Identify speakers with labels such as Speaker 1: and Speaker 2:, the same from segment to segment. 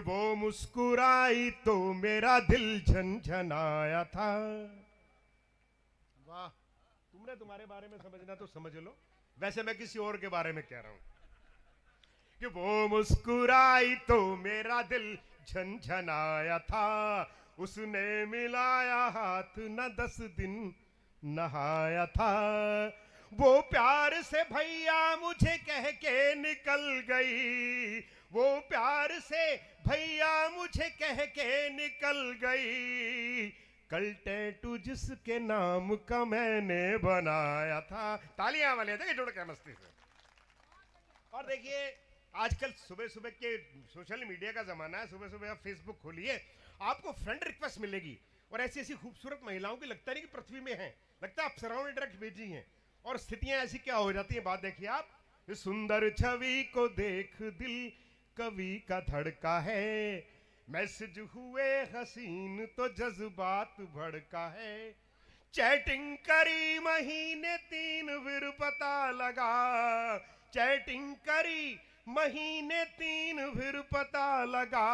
Speaker 1: वो मुस्कुराई तो मेरा दिल झनझनाया था।
Speaker 2: वाह।
Speaker 1: तुमने तुम्हारे बारे में समझना तो समझ लो, वैसे मैं किसी और के बारे में कह रहा हूं कि वो मुस्कुराई तो मेरा दिल झनझनाया था, उसने मिलाया हाथ न 10 दिन नहाया था। वो प्यार से भैया मुझे कह के निकल गई, वो प्यार से भैया मुझे कह के निकल गई, कल टैटू जिसके नाम का मैंने बनाया था। तालियां वाले देखिए जुड़ के मस्ती से। और देखिए आजकल सुबह सुबह के सोशल मीडिया का जमाना है, सुबह सुबह आप फेसबुक खोलिए, आपको फ्रेंड रिक्वेस्ट मिलेगी, और ऐसी ऐसी खूबसूरत महिलाओं की लगता नहीं कि पृथ्वी में है, लगता है अप्सराओं ने डायरेक्ट भेजी हैं। और स्थितियां ऐसी क्या हो जाती है, बात देखिए आप। इस सुंदर छवि को देख दिल कवि का धड़का है, मैसेज हुए हसीन तो जज्बात भड़का है, चैटिंग करी महीने 3 फिर पता लगा, चैटिंग करी महीने 3 फिर पता लगा,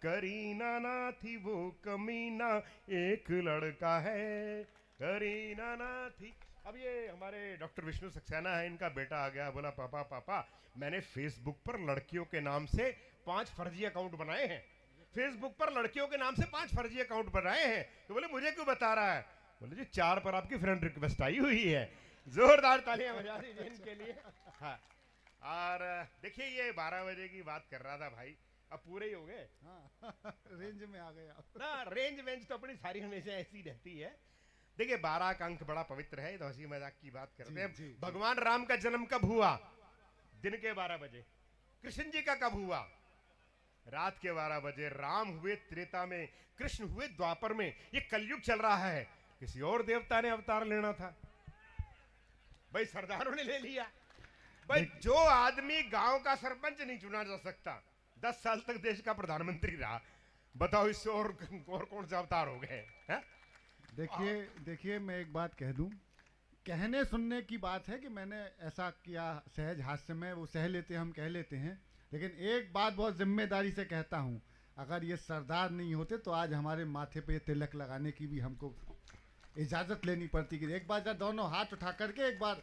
Speaker 1: करीना ना थी वो कमीना एक लड़का है, करीना ना थी। अब ये हमारे डॉक्टर विष्णु सक्सेना है, इनका बेटा आ गया, बोला पापा पापा मैंने फेसबुक पर लड़कियों के नाम से 5 फर्जी अकाउंट बनाए हैं, फेसबुक पर लड़कियों के नाम से 5 फर्जी अकाउंट बनाए हैं। तो बोले मुझे क्यों बता रहा है, बोले जी 4 पर आपकी फ्रेंड रिक्वेस्ट आई हुई है। जोरदार तालियां बजा दीजिए इनके लिए। हाँ। और देखिए ये 12 बजे की बात कर रहा था भाई, अब पूरे ही हो गए।
Speaker 2: हाँ रेंज में आ गए आप।
Speaker 1: ना रेंज वेंज तो अपनी सारी हमेशा ऐसी रहती है। देखिए 12 का अंक बड़ा पवित्र है, तो हंसी मजाक की बात करते हैं। भगवान राम का जन्म कब हुआ, दिन के 12 बजे। कृष्ण जी का कब हुआ, रात के 12 बजे। राम हुए त्रेता में, कृष्ण हुए द्वापर में, ये कलयुग चल रहा है, किसी और देवता ने अवतार लेना था, भाई सरदारों ने ले लिया। भाई जो आदमी गांव का सरपंच नहीं चुना जा सकता, 10 साल तक देश का प्रधानमंत्री रहा, बताओ इससे और कौन सा अवतार हो गए।
Speaker 2: देखिए देखिए मैं एक बात कह दूं, कहने सुनने की बात है कि मैंने ऐसा किया सहज हास्य में, वो सह लेते हम कह लेते हैं, लेकिन एक बात बहुत जिम्मेदारी से कहता हूं, अगर ये सरदार नहीं होते तो आज हमारे माथे पे तिलक लगाने की भी हमको इजाजत लेनी पड़ती। कि एक बार दोनों हाथ उठा करके एक बार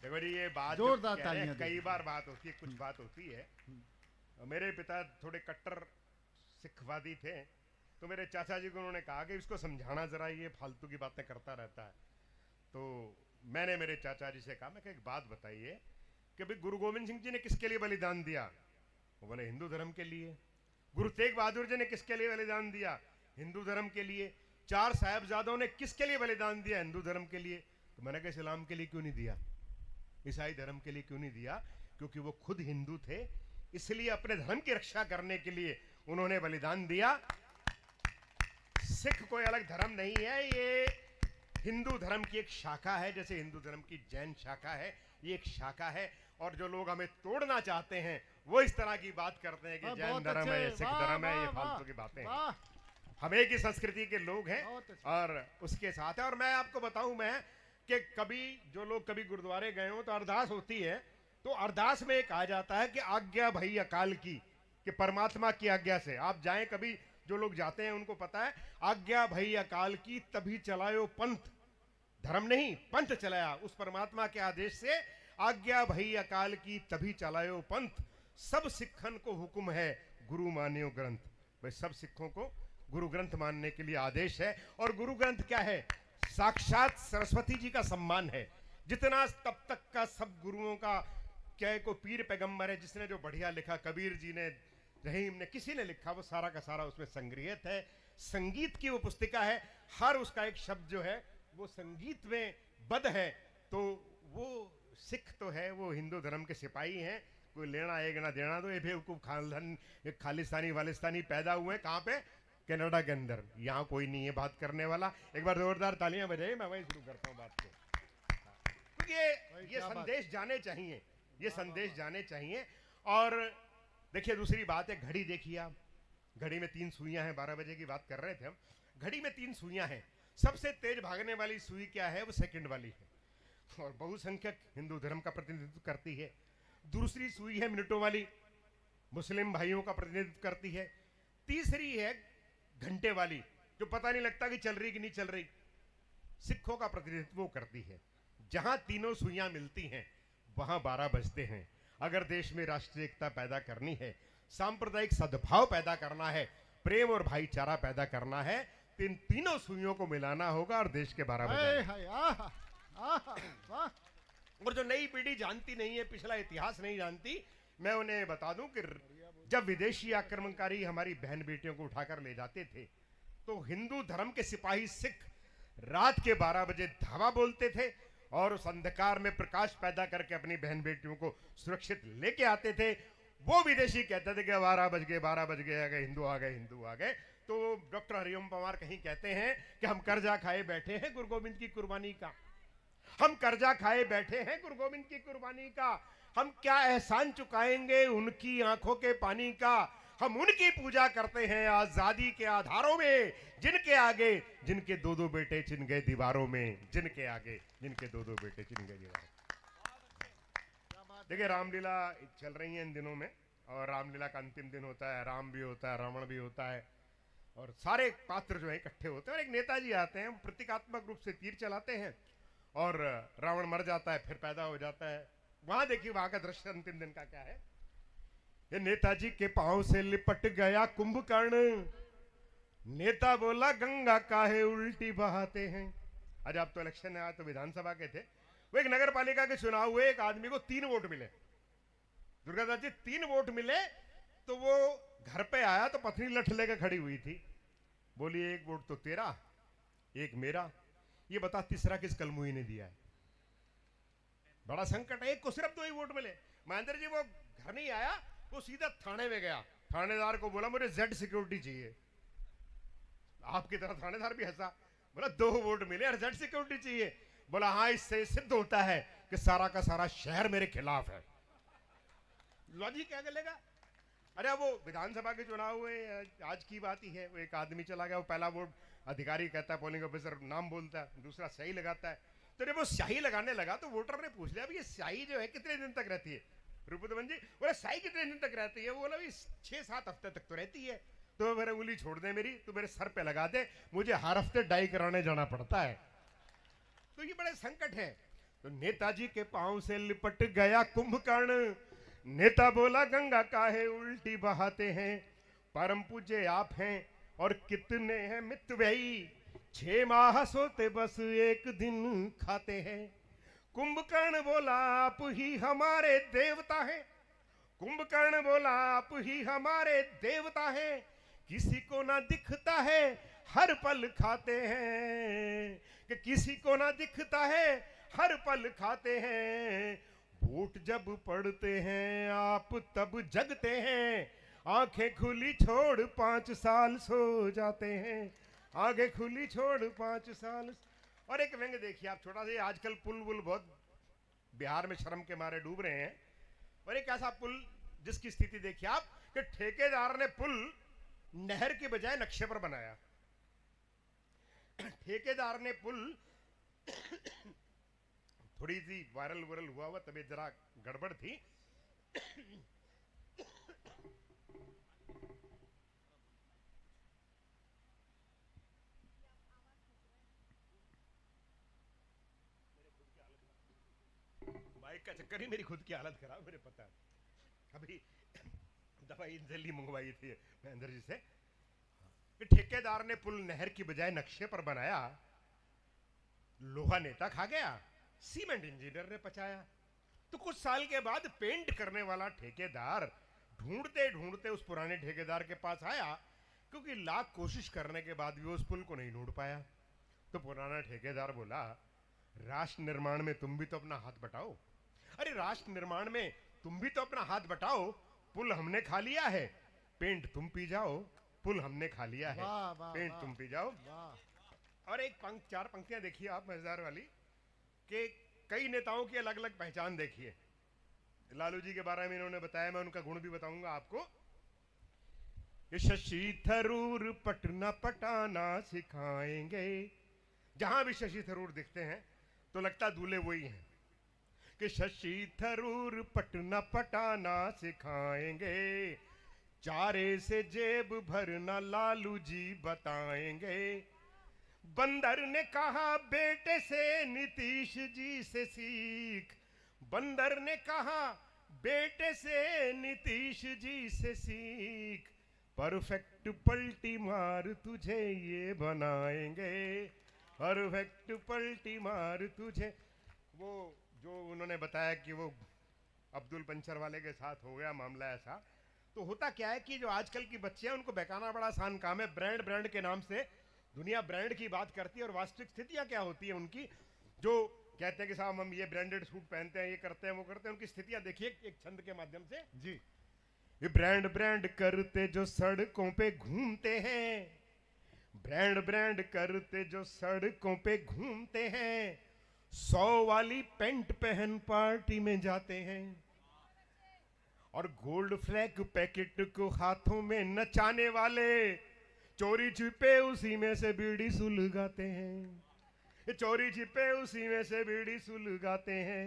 Speaker 1: देखो जी ये बात
Speaker 2: जोरदार तालियां
Speaker 1: कई बार बात होती है, कुछ बात होती है। मेरे पिता थोड़े कट्टर सिखवादी थे, तो मेरे चाचा जी को उन्होंने कहा कि इसको समझाना जरा, ये फालतू की बातें करता रहता है। तो मैंने मेरे चाचा जी से कहा, मैं एक बात बताइए कि भाई गुरु गोविंद सिंह जी ने किसके लिए बलिदान दिया, वो बोले हिंदू धर्म के लिए। गुरु तेग बहादुर जी ने किसके लिए बलिदान दिया, हिंदू धर्म के लिए। 4 साहिबजादों ने किसके लिए बलिदान दिया, हिंदू धर्म के लिए। तो मैंने कहा इस्लाम के लिए क्यों नहीं दिया, ईसाई धर्म के लिए क्यों नहीं दिया, क्योंकि वो खुद हिंदू थे, इसलिए अपने धर्म की रक्षा करने के लिए उन्होंने बलिदान दिया। सिख कोई अलग धर्म नहीं है, ये हिंदू धर्म की एक शाखा है, जैसे हिंदू धर्म की जैन शाखा है, ये एक शाखा है। और जो लोग हमें तोड़ना चाहते हैं वो इस तरह की बात करते हैं कि जैन धर्म है, सिख धर्म है, ये फालतू की बातें हैं। हम एक ही संस्कृति के लोग हैं और उसके साथ है। और मैं आपको बताऊं मैं कि कभी जो लोग कभी गुरुद्वारे गए हो तो अरदास होती है, तो अरदास में कहा जाता है कि आज्ञा भई अकाल की, कि परमात्मा की आज्ञा से आप जाएं। कभी जो लोग जाते हैं उनको पता है, आज्ञा भई अकाल की तभी चलायो पंथ, धर्म नहीं पंथ चलाया, उस परमात्मा के आदेश से आज्ञा भई अकाल की तभी चलायो पंथ, सब सिखन को हुक्म है गुरु मान्यो ग्रंथ। भाई सब सिखों को गुरु ग्रंथ मानने के लिए आदेश है। और गुरु ग्रंथ क्या है, साक्षात सरस्वती जी का सम्मान है। जितना तब तक का सब गुरुओं का, क्या को पीर पैगंबर है जिसने जो बढ़िया लिखा, कबीर जी ने, रहीम ने, किसी ने लिखा, वो सारा का सारा उसमें संग्रहित है। संगीत की वो पुस्तिका है, हर उसका एक शब्द जो है वो संगीत में बद्ध है। तो वो सिख तो है, वो हिंदू धर्म के सिपाही हैं, कोई लेना एक ना देना। तो ये बेवकूफ खानदान खालिस्तानी वालिस्तानी पैदा हुए कहाँ पे, कनाडा के अंदर, यहाँ कोई नहीं है बात करने वाला। एक बार जोरदार तालियां बजाइए, मैं वही शुरू करता हूँ बात को। क्योंकि ये संदेश जाने चाहिए, ये संदेश जाने चाहिए। और देखिए दूसरी बात है, घड़ी देखिए आप, घड़ी में 3 सुइयां हैं, 12 बजे की बात कर रहे थे हम, घड़ी में 3 सुइयां हैं। सबसे तेज भागने वाली सुई क्या है, वो सेकंड वाली है, और बहुसंख्यक हिंदू धर्म का प्रतिनिधित्व करती है। दूसरी सुई है मिनटों वाली, मुस्लिम भाइयों का प्रतिनिधित्व करती है। तीसरी है घंटे वाली, जो पता नहीं लगता कि चल रही कि नहीं चल रही, सिखों का प्रतिनिधित्व वो करती है। जहां तीनों सुइयां मिलती हैं वहां 12 बजते हैं। अगर देश में राष्ट्रीय एकता पैदा करनी है, सांप्रदायिक सद्भाव पैदा करना है, प्रेम और भाईचारा पैदा करना है, तो इन तीनों सुइयों को मिलाना होगा और देश के 12 बजे। और जो नई पीढ़ी जानती नहीं है, पिछला इतिहास नहीं जानती, मैं उन्हें बता दूं कि जब विदेशी आक्रमणकारी हमारी बहन बेटियों को उठाकर ले जाते थे, तो हिंदू धर्म के सिपाही सिख रात के 12 बजे धावा बोलते थे और उस अंधकार में प्रकाश पैदा करके अपनी बहन बेटियों को सुरक्षित लेके आते थे। वो विदेशी कहते थे कि 12 बज गए, 12 बज गए, आ गए हिंदू, आ गए हिंदू, आ गए। तो डॉक्टर हरिओम पंवार कहीं कहते हैं कि हम कर्जा खाए बैठे हैं गुरु गोविंद की कुर्बानी का, हम कर्जा खाए बैठे हैं गुरु गोविंद की कुर्बानी का, हम क्या एहसान चुकाएंगे उनकी आंखों के पानी का। हम उनकी पूजा करते हैं आजादी के आधारों में, जिनके आगे जिनके दो दो बेटे चिन गए दीवारों में, जिनके आगे जिनके दो दो बेटे चिन गए दीवारों। देखिए रामलीला चल रही है इन दिनों में, और रामलीला का अंतिम दिन होता है, राम भी होता है, रावण भी होता है, और सारे पात्र जो है इकट्ठे होते हैं, और एक नेताजी आते हैं, प्रतीकात्मक रूप से तीर चलाते हैं, और रावण मर जाता है, फिर पैदा हो जाता है। वहां देखिए वहां का दृश्य अंतिम दिन का क्या है। ये नेताजी के पांव से लिपट गया कुंभकर्ण, नेता बोला गंगा काहे उल्टी बहाते हैं। आज आप तो इलेक्शन आया तो विधानसभा के थे, वो एक नगर पालिका के चुनाव हुए, एक आदमी को 3 वोट मिले, दुर्गादास जी 3 वोट मिले। तो वो घर पे आया तो पत्नी लठ लेकर खड़ी हुई थी, बोली 1 वोट तो तेरा, 1 मेरा, ये बता तीसरा किस कलमुई ने दिया है। बड़ा संकट है, एक को सिर्फ 2 ही वोट मिले। महेंद्र जी वो घर नहीं आया, वो सीधा थाने में गया, थानेदार को बोला मुझे जेड सिक्योरिटी चाहिए। आपकी तरह थानेदार भी हंसा, बोला 2 वोट मिले और जेड सिक्योरिटी चाहिए। बोला हाँ, इससे सिद्ध होता है कि सारा का सारा शहर मेरे खिलाफ है। लॉजिक क्या चलेगा। अरे वो विधानसभा के चुनाव हुए, आज की बात ही है, वो एक आदमी चला गया, वो पहला वोट अधिकारी कहता है, पोलिंग ऑफिसर नाम बोलता है, दूसरा स्याही लगाता है। तो जब वो स्याही लगाने लगा तो वोटर ने पूछ लिया ये स्याही जो है कितने दिन तक रहती है। रूपदमन जी बोले स्याही कितने दिन तक रहती है। वो बोला 6-7 हफ्ते तक तो रहती है। तो मेरे उंगली छोड़ दे मेरी, तो मेरे सर पे लगा दे, मुझे हर हफ्ते डाई कराने जाना पड़ता है। तो ये बड़े संकट है। तो नेताजी के पांव से लिपट गया कुंभकर्ण, नेता बोला गंगा काहे उल्टी बहाते हैं। परम पूज्य आप हैं और कितने हैं मितव्ययी, 6 माह सोते बस 1 दिन खाते हैं। कुंभकर्ण बोला आप ही हमारे देवता हैं, कुंभकर्ण बोला आप ही हमारे देवता हैं, किसी को ना दिखता है हर पल खाते हैं, कि किसी को ना दिखता है हर पल खाते हैं। वोट जब पड़ते हैं आप तब जगते हैं, आंखें खुली छोड़ 5 साल सो जाते हैं, आगे खुली छोड़ 5 साल। और एक व्यंग देखिए आप छोटा सा, आजकल पुल वुल बहुत बिहार में शर्म के मारे डूब रहे हैं, और एक ऐसा पुल जिसकी स्थिति देखिए आप कि ठेकेदार ने पुल नहर के बजाय नक्शे पर बनाया। ठेकेदार ने पुल थोड़ी सी वायरल हुआ तबीयत जरा गड़बड़ थी। बाइक का चक्कर ही मेरी खुद की हालत खराब, मेरे पता है। अभी दवाई जल्दी मंगवाई थी महेंद्र जी से। ठेकेदार ने पुल नहर की बजाय नक्शे पर बनाया, लोहा नेता खा गया, सीमेंट इंजीनियर ने पचाया। तो कुछ साल के बाद पेंट करने वाला ठेकेदार ढूंढते ढूंढते उस पुराने ठेकेदार के पास आया, क्योंकि लाख कोशिश करने के बाद भी उस पुल को नहीं ढूंढ पाया। तो पुराना ठेकेदार बोला राष्ट्र निर्माण में तुम भी तो अपना हाथ बटाओ। अरे राष्ट्र निर्माण में तुम भी तो अपना हाथ बटाओ, पुल हमने खा लिया है, पेंट तुम पी जाओ, पुल हमने खा लिया है, पेंट तुम पी जाओ। और एक 4 पंक्तियां देखिए आप मजेदार वाली, कि कई नेताओं की अलग अलग पहचान देखिए। लालू जी के बारे में इन्होंने बताया, मैं उनका गुण भी बताऊंगा आपको। शशि थरूर पटना पटाना सिखाएंगे। जहां भी शशि थरूर दिखते हैं तो लगता दूल्हे वही हैं। कि शशि थरूर पटना पटाना सिखाएंगे, चारे से जेब भरना लालू जी बताएंगे। बंदर ने कहा बेटे से नीतीश जी से सीख, बंदर ने कहा बेटे से नीतीश जी से सीख, परफेक्ट पलटी मार तुझे ये बनाएंगे, परफेक्ट पलटी मार तुझे। वो जो उन्होंने बताया कि वो अब्दुल पंचर वाले के साथ हो गया मामला ऐसा, तो होता क्या है कि जो आजकल की बच्चे हैं उनको बहकाना बड़ा आसान काम है। ब्रांड ब्रांड के नाम से दुनिया ब्रांड की बात करती है, और वास्तविक स्थितियां क्या होती है उनकी, जो कहते हैं कि साहब हम ये ब्रांडेड सूट पहनते हैं, ये करते हैं, वो करते हैं, उनकी स्थितियां देखिए एक छंद के माध्यम से।
Speaker 2: जी,
Speaker 1: ये ब्रांड ब्रांड करते जो सड़कों पे घूमते हैं, ब्रांड ब्रांड करते जो सड़कों पे घूमते हैं, 100 वाली पैंट पहन पार्टी में जाते हैं, और गोल्ड फ्लैग पैकेट को हाथों में नचाने वाले चोरी छिपे उसी में से बीड़ी सुलगाते हैं, चोरी छिपे उसी में से बीड़ी सुलगाते हैं।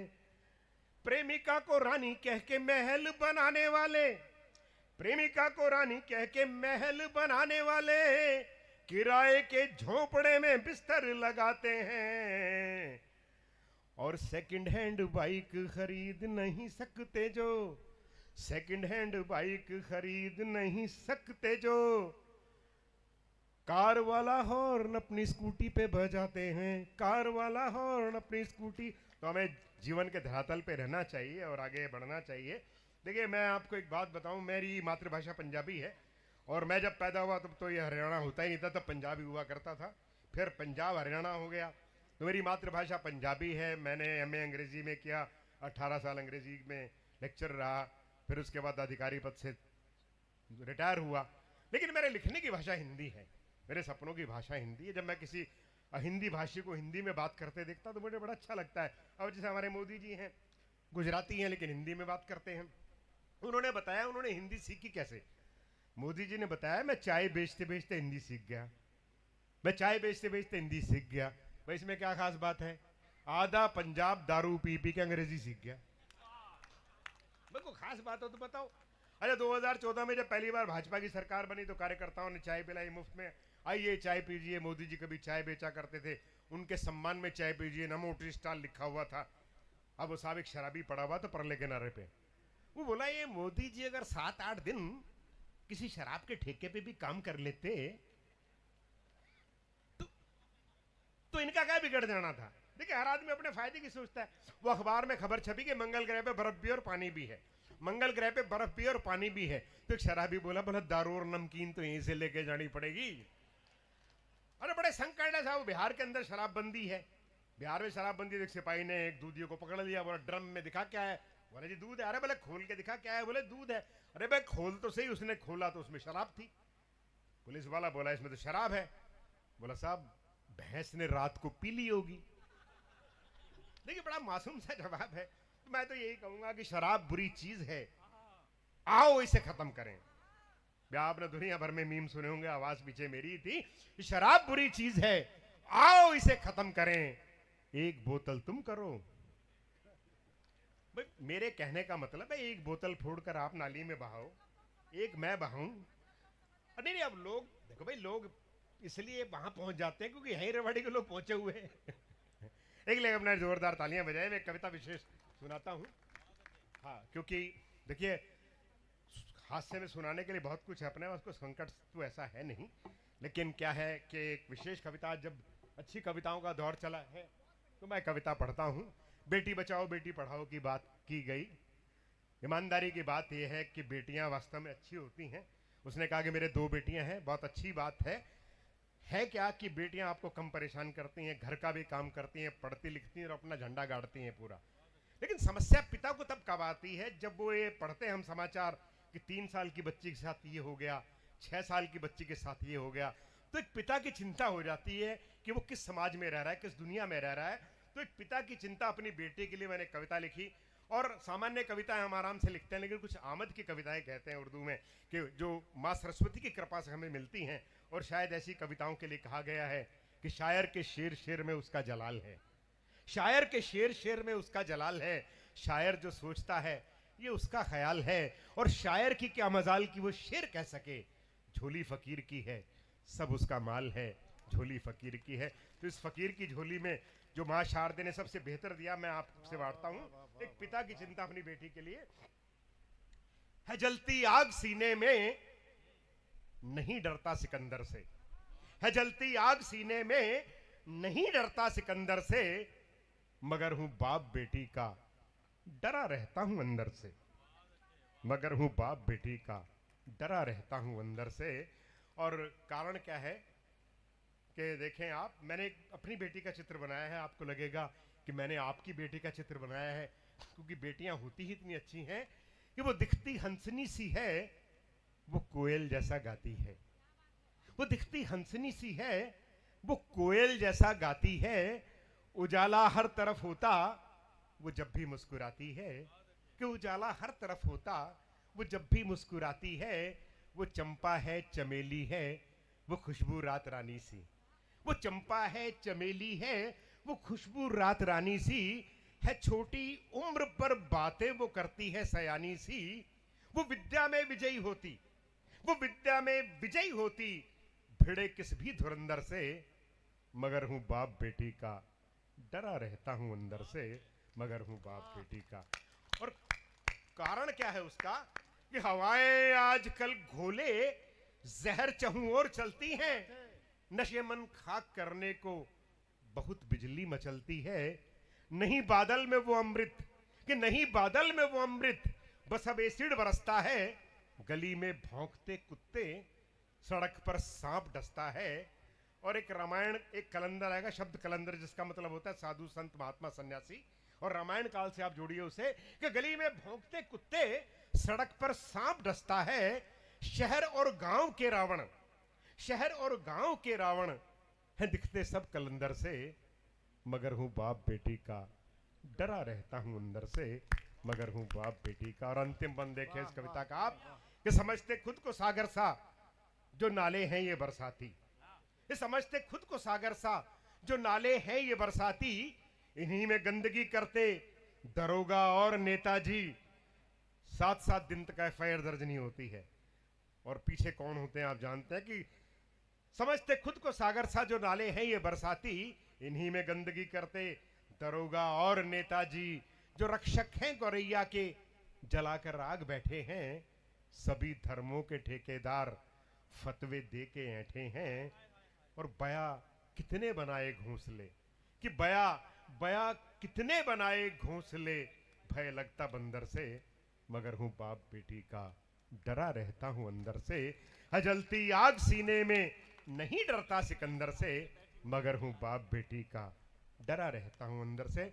Speaker 1: प्रेमिका को रानी कह के महल बनाने वाले, प्रेमिका को रानी कह के महल बनाने वाले, किराए के झोपड़े में बिस्तर लगाते हैं, और सेकंड हैंड बाइक खरीद नहीं सकते जो, सेकंड हैंड बाइक खरीद नहीं सकते जो, कार वाला हॉर्न अपनी स्कूटी पे बजाते हैं, कार वाला हॉर्न अपनी स्कूटी। तो हमें जीवन के धरातल पे रहना चाहिए और आगे बढ़ना चाहिए। देखिए मैं आपको एक बात बताऊं, मेरी मातृभाषा पंजाबी है, और मैं जब पैदा हुआ तब तो ये हरियाणा होता ही नहीं था, तब पंजाबी हुआ करता था, फिर पंजाब हरियाणा हो गया। तो मेरी मातृभाषा पंजाबी है। मैंने एमए अंग्रेजी में किया, 18 साल अंग्रेजी में लेक्चर रहा, फिर उसके बाद अधिकारी पद से रिटायर हुआ। लेकिन मेरे लिखने की भाषा हिंदी है, मेरे सपनों की भाषा हिंदी है। जब मैं किसी हिंदी भाषी को हिंदी में बात करते देखता तो मुझे बड़ा अच्छा लगता है। अब जैसे हमारे मोदी जी हैं, गुजराती हैं लेकिन हिंदी में बात करते हैं। उन्होंने बताया उन्होंने हिंदी सीखी कैसे। मोदी जी ने बताया मैं चाय बेचते बेचते हिंदी सीख गया, मैं चाय बेचते बेचते हिंदी सीख गया। भाई इसमें क्या खास बात है, आधा पंजाब दारू पी पी के अंग्रेजी सीख गया। कोई खास बात हो तो बताओ। अरे 2014 में जब पहली बार भाजपा की सरकार बनी तो कार्यकर्ताओं ने चाय पिलाई मुफ्त में, आइए चाय पीजिए। मोदी जी कभी चाय बेचा करते थे, उनके सम्मान में चाय पीजिए, नमो टी स्टॉल लिखा हुआ था। अब वो साहब एक शराबी पड़ा हुआ तो परले के नारे पे, वो बोला ये मोदी जी अगर 7-8 दिन किसी शराब के ठेके पे भी काम कर लेते तो इनका क्या बिगड़ जाना था। देखिए हर आदमी अपने फायदे की सोचता है। वो अखबार में खबर छपी कि मंगल ग्रह पे बर्फ भी और पानी भी है, मंगल ग्रह पे बर्फ भी और पानी भी है। तो एक शराबी बोला दारू और नमकीन तो यहीं से लेके जानी पड़ेगी। अरे बड़े संकट है साहब, बिहार के अंदर शराबबंदी है, बिहार में शराबबंदी। एक सिपाही ने एक दूधियों को पकड़ लिया, बोला ड्रम में दिखा क्या है, बोले जी दूध है। अरे बोले खोल के दिखा क्या है, बोले दूध है। अरे भाई खोल तो सही, उसने खोला तो उसमें शराब थी। पुलिस वाला बोला इसमें तो शराब है। बोला साहब भैंस ने रात को पी ली होगी। देखिए बड़ा मासूम सा जवाब है। तो मैं तो यही कहूंगा कि शराब बुरी चीज है, आओ इसे खत्म करें। आपने दुनिया भर में मीम सुने होंगे, आवाज पीछे मेरी थी, शराब बुरी चीज है, आओ इसे खत्म करें, एक बोतल तुम करो। भाई मेरे कहने का मतलब है एक बोतल फोड़कर आप नाली में बहाओ, एक मैं बहाऊं। नहीं नहीं, अब लोग देखो भाई, लोग इसलिए वहां पहुंच जाते हैं क्योंकि यहीं रेवाड़ी के लोग पहुंचे हुए हैं। एक लेकिन अपने जोरदार तालियां बजाए। मैं कविता विशेष सुनाता हूं। हाँ, क्योंकि देखिए हास्य में सुनाने के लिए बहुत कुछ है अपने पास, कोई संकट तो ऐसा है नहीं। लेकिन क्या है कि एक विशेष कविता, जब अच्छी कविताओं का दौर चला है तो मैं कविता पढ़ता हूं। बेटी बचाओ बेटी पढ़ाओ की बात की गई। ईमानदारी की बात यह है कि बेटियां वास्तव में अच्छी होती हैं। उसने कहा कि मेरे 2 बेटियां हैं, बहुत अच्छी बात है क्या कि बेटियां आपको कम परेशान करती हैं, घर का भी काम करती हैं, पढ़ती लिखती हैं और अपना झंडा गाड़ती हैं पूरा। लेकिन समस्या पिता को तब कब आती है जब वो ये पढ़ते हैं हम समाचार कि 3 साल की बच्ची के साथ ये हो गया, 6 साल की बच्ची के साथ ये हो गया। तो एक पिता की चिंता हो जाती है कि वो किस समाज में रह रहा है, किस दुनिया में रह रहा है। तो एक पिता की चिंता अपनी बेटे के लिए मैंने कविता लिखी। और सामान्य कविताएं हम आराम से लिखते हैं, लेकिन कुछ आमद की कविताएं कहते हैं उर्दू में, कि जो माँ सरस्वती की कृपा से हमें मिलती हैं। और शायद ऐसी कविताओं के लिए कहा गया है कि शायर के शेर शेर में उसका जलाल है, शायर के शेर शेर में उसका जलाल है, शायर जो सोचता है ये उसका ख्याल है, और शायर की क्या मजाल कि वो शेर कह सके, झोली फकीर की है सब उसका माल है, झोली फकीर की है। तो इस फकीर की झोली में जो माँ शारदे ने सबसे बेहतर दिया मैं आपसे बांटता हूं। एक पिता की चिंता अपनी बेटी के लिए है, जलती आग सीने में नहीं डरता सिकंदर से, है जलती आग सीने में नहीं डरता सिकंदर से, मगर हूं बाप बेटी का डरा रहता हूं अंदर से, मगर हूं बाप बेटी का डरा रहता हूं अंदर से। और कारण क्या है कि देखें आप, मैंने अपनी बेटी का चित्र बनाया है, आपको लगेगा कि मैंने आपकी बेटी का चित्र बनाया है, क्योंकि बेटियां होती ही इतनी अच्छी हैं कि वो दिखती हंसनी सी है, वो कोयल जैसा गाती है, वो दिखती हंसनी सी है, वो कोयल जैसा गाती है, उजाला हर तरफ होता वो जब भी मुस्कुराती है, कि उजाला हर तरफ होता वो जब भी मुस्कुराती है, वो चंपा है चमेली है वो खुशबू रात रानी सी, वो चंपा है चमेली है वो खुशबू रात रानी सी, है छोटी उम्र पर बातें वो करती है सयानी सी, वो विद्या में विजयी होती, वो विद्या में विजयी होती, भिड़े किस भी धुरंधर से, मगर हूं बाप बेटी का डरा रहता हूं अंदर से, मगर हूं बाप बेटी का। और कारण क्या है उसका कि हवाएं आजकल घोले जहर चहु और चलती हैं, नशे मन खाक करने को बहुत बिजली मचलती है, नहीं बादल में वो अमृत, कि नहीं बादल में वो अमृत, बस अब एसिड बरसता है, गली में भौंकते कुत्ते, सड़क पर सांप डसता है। और एक रामायण, एक कलंदर आएगा, शब्द कलंदर जिसका मतलब होता है साधु संत महात्मा सन्यासी, और रामायण काल से आप जोड़िए उसे कि गली में भौंकते कुत्ते, सड़क पर सांप डसता है, शहर और गांव के रावण, शहर और गांव के रावण हैं दिखते सब कलंदर से, मगर हूं बाप बेटी का डरा रहता हूं अंदर से, मगर हूं बाप बेटी का। और अंतिम बंद देखे इस कविता का आप कि समझते खुद को सागर सा जो नाले हैं ये बरसाती, ये समझते खुद को सागर सा जो नाले हैं ये बरसाती, इन्हीं में गंदगी करते दरोगा और नेताजी, 7-7 दिन तक एफआईआर दर्ज नहीं होती है। और पीछे कौन होते हैं आप जानते हैं कि समझते खुद को सागर सा जो नाले हैं ये बरसाती, इन्हीं में गंदगी करते दरोगा और नेताजी, जो रक्षक हैं गौरैया के जलाकर आग बैठे हैं, सभी धर्मों के ठेकेदार फतवे दे के ऐंठे हैं। और बया कितने बनाए घोंसले, कि बया बया कितने बनाए घोंसले, भय लगता बंदर से, मगर हूं बाप बेटी का डरा रहता हूं अंदर से, जलती आग सीने में नहीं डरता सिकंदर से, मगर हूं बाप बेटी का डरा रहता हूं अंदर से।